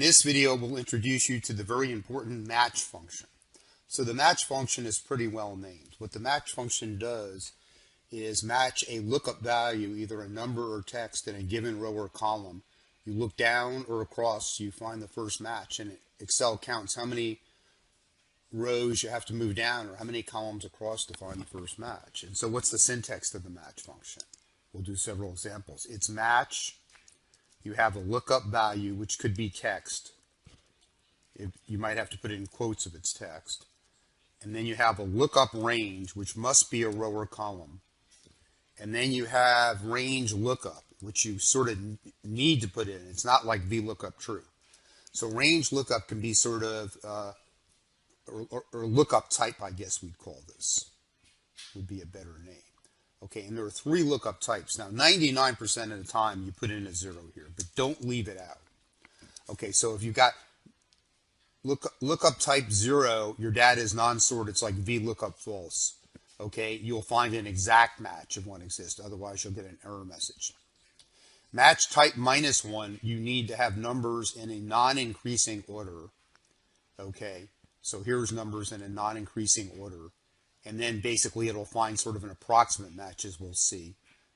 this video, we'll introduce you to the very important match function. So the match function is pretty well named. What the match function does is match a lookup value, either a number or text, in a given row or column. You look down or across, you find the first match, and Excel counts how many rows you have to move down or how many columns across to find the first match. And so what's the syntax of the match function? We'll do several examples. It's match. You have a lookup value, which could be text. You might have to put it in quotes if it's text. And then you have a lookup range, which must be a row or column. And then you have range lookup, which you sort of need to put in. It's not like VLOOKUP true. So range lookup can be sort of, or lookup type, I guess we'd call this, would be a better name. Okay, and there are three lookup types. Now, 99% of the time you put in a 0 here, but don't leave it out. Okay, so if you've got lookup type 0, your data is non-sort, it's like VLOOKUP false. Okay, you'll find an exact match if one exists, otherwise you'll get an error message. Match type -1, you need to have numbers in a non-increasing order. Okay, so here's numbers in a non-increasing order. And then basically it'll find sort of an approximate match, as we'll see.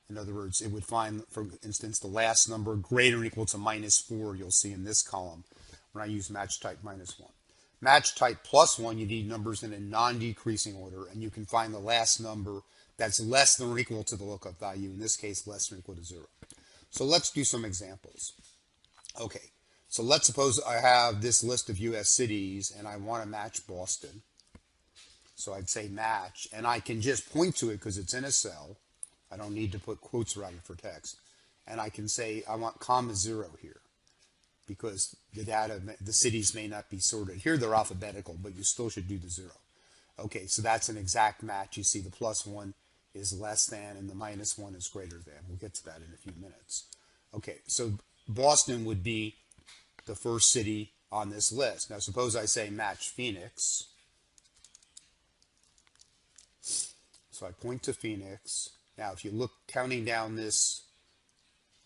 In other words, it would find, for instance, the last number greater or equal to -4, you'll see in this column when I use match type -1. Match type +1, you need numbers in a non-decreasing order, and you can find the last number that's less than or equal to the lookup value, in this case less than or equal to 0. So let's do some examples. Okay, so let's suppose I have this list of US cities and I want to match Boston. So I'd say match, and I can just point to it because it's in a cell. I don't need to put quotes around it for text. And I can say I want -0 here because the data, the cities may not be sorted. Here they're alphabetical, but you still should do the 0. Okay, so that's an exact match. You see the +1 is less than and the -1 is greater than. We'll get to that in a few minutes. Okay, so Boston would be the first city on this list. Now suppose I say match Phoenix. So I point to Phoenix. Now, if you look counting down this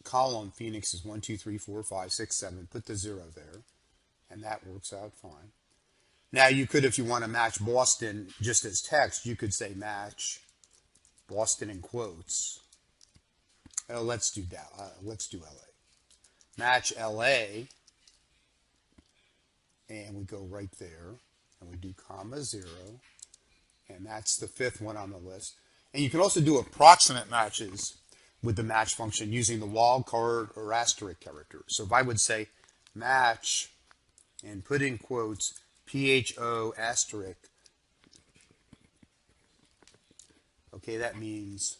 column, Phoenix is 1, 2, 3, 4, 5, 6, 7. Put the 0 there, and that works out fine. Now, you could, if you want to match Boston just as text, you could say match Boston in quotes. Oh, let's do LA. Match LA, and we go right there, and we do -0. And that's the 5th one on the list. And you can also do approximate matches with the match function using the wildcard or asterisk character. So if I would say match and put in quotes PHO asterisk, okay, that means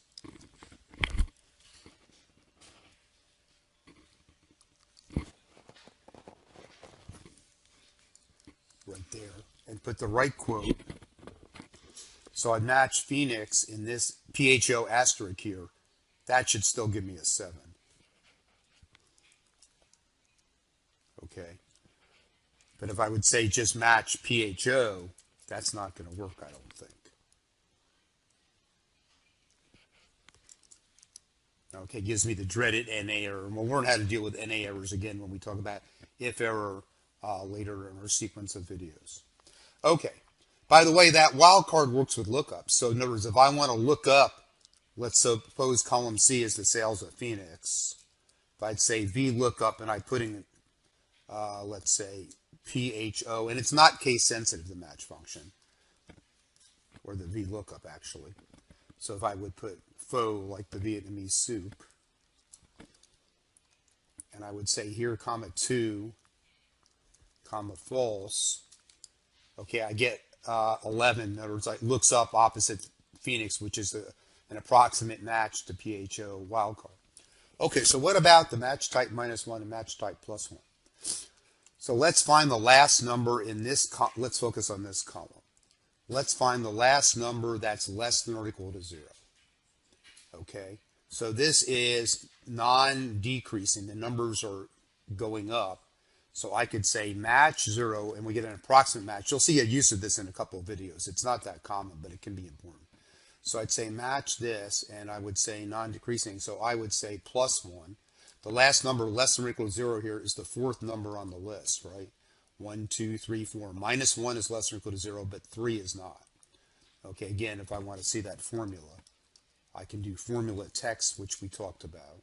right there, and put the right quote. So I'd match Phoenix in this PHO asterisk here. That should still give me a 7. Okay. But if I would say just match PHO, that's not going to work, I don't think. Okay, gives me the dreaded NA error. We'll learn how to deal with NA errors again when we talk about if error later in our sequence of videos. Okay. By the way, that wildcard works with lookups. So in other words, if I want to look up, let's suppose column C is the sales of Phoenix. If I'd say VLOOKUP and I put in, let's say, PHO, and it's not case sensitive, the match function, or the VLOOKUP actually. So if I would put pho, like the Vietnamese soup, and I would say here, -2, false, okay, I get 11. In other words, it looks up opposite Phoenix, which is an approximate match to PHO wildcard. Okay, so what about the match type -1 and match type +1? So let's find the last number in this, let's focus on this column. Let's find the last number that's less than or equal to 0. Okay, so this is non-decreasing. The numbers are going up. So I could say match 0, and we get an approximate match. You'll see a use of this in a couple of videos. It's not that common, but it can be important. So I'd say match this, and I would say non-decreasing. So I would say +1. The last number less than or equal to 0 here is the fourth number on the list, right? 1, 2, 3, 4. Minus 1 is less than or equal to 0, but 3 is not. Okay, again, if I want to see that formula, I can do formula text, which we talked about.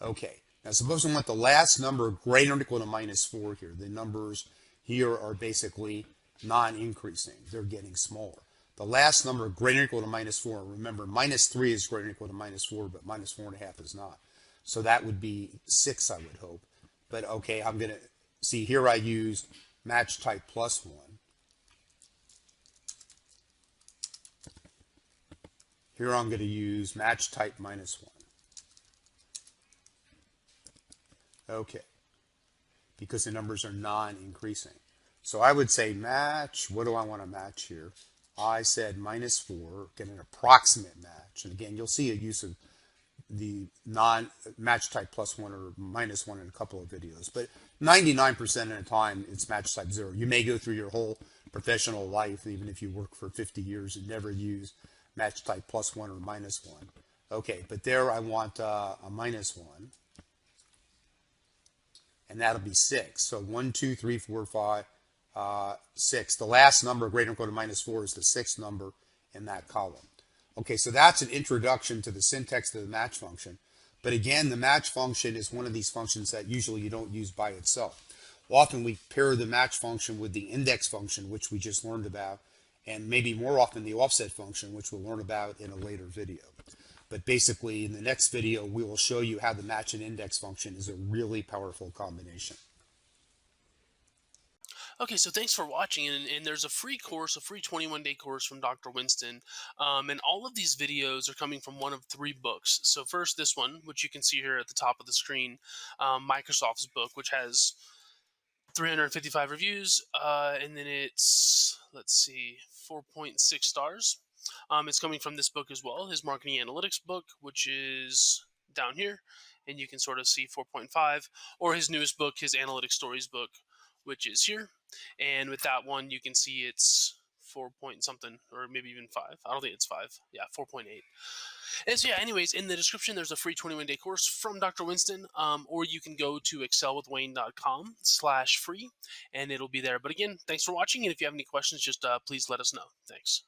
Okay, now suppose I want the last number greater than or equal to minus 4 here. The numbers here are basically non-increasing. They're getting smaller. The last number greater than or equal to minus 4, remember, minus 3 is greater than or equal to minus 4, but minus 4.5 is not. So that would be 6, I would hope. But okay, I'm going to see here I use match type plus 1. Here I'm going to use match type minus 1. Okay, because the numbers are non-increasing. So I would say match, what do I want to match here? I said minus 4, get an approximate match. And again, you'll see a use of the non-match type plus 1 or minus 1 in a couple of videos. But 99% of the time, it's match type 0. You may go through your whole professional life, even if you work for 50 years, and never use match type plus 1 or minus 1. Okay, but there I want a minus 1. And that'll be 6. So 1, 2, 3, 4, 5, 6. The last number greater than or equal to minus 4 is the sixth number in that column. Okay, so that's an introduction to the syntax of the match function. But again, the match function is one of these functions that usually you don't use by itself. Often we pair the match function with the index function, which we just learned about, and maybe more often the offset function, which we'll learn about in a later video. But basically, in the next video, we will show you how the match and index function is a really powerful combination. Okay, so thanks for watching, and there's a free course, a free 21-day course from Dr. Winston, and all of these videos are coming from one of 3 books. So first, this one, which you can see here at the top of the screen, Microsoft's book, which has 355 reviews, and then it's, let's see, 4.6 stars. It's coming from this book as well, his marketing analytics book, which is down here, and you can sort of see 4.5, or his newest book, his analytics stories book, which is here. And with that one, you can see it's 4 point something, or maybe even 5. I don't think it's 5. Yeah, 4.8. And so, yeah, anyways, in the description, there's a free 21-day course from Dr. Winston, or you can go to excelwithwayne.com/free, and it'll be there. But again, thanks for watching, and if you have any questions, just please let us know. Thanks.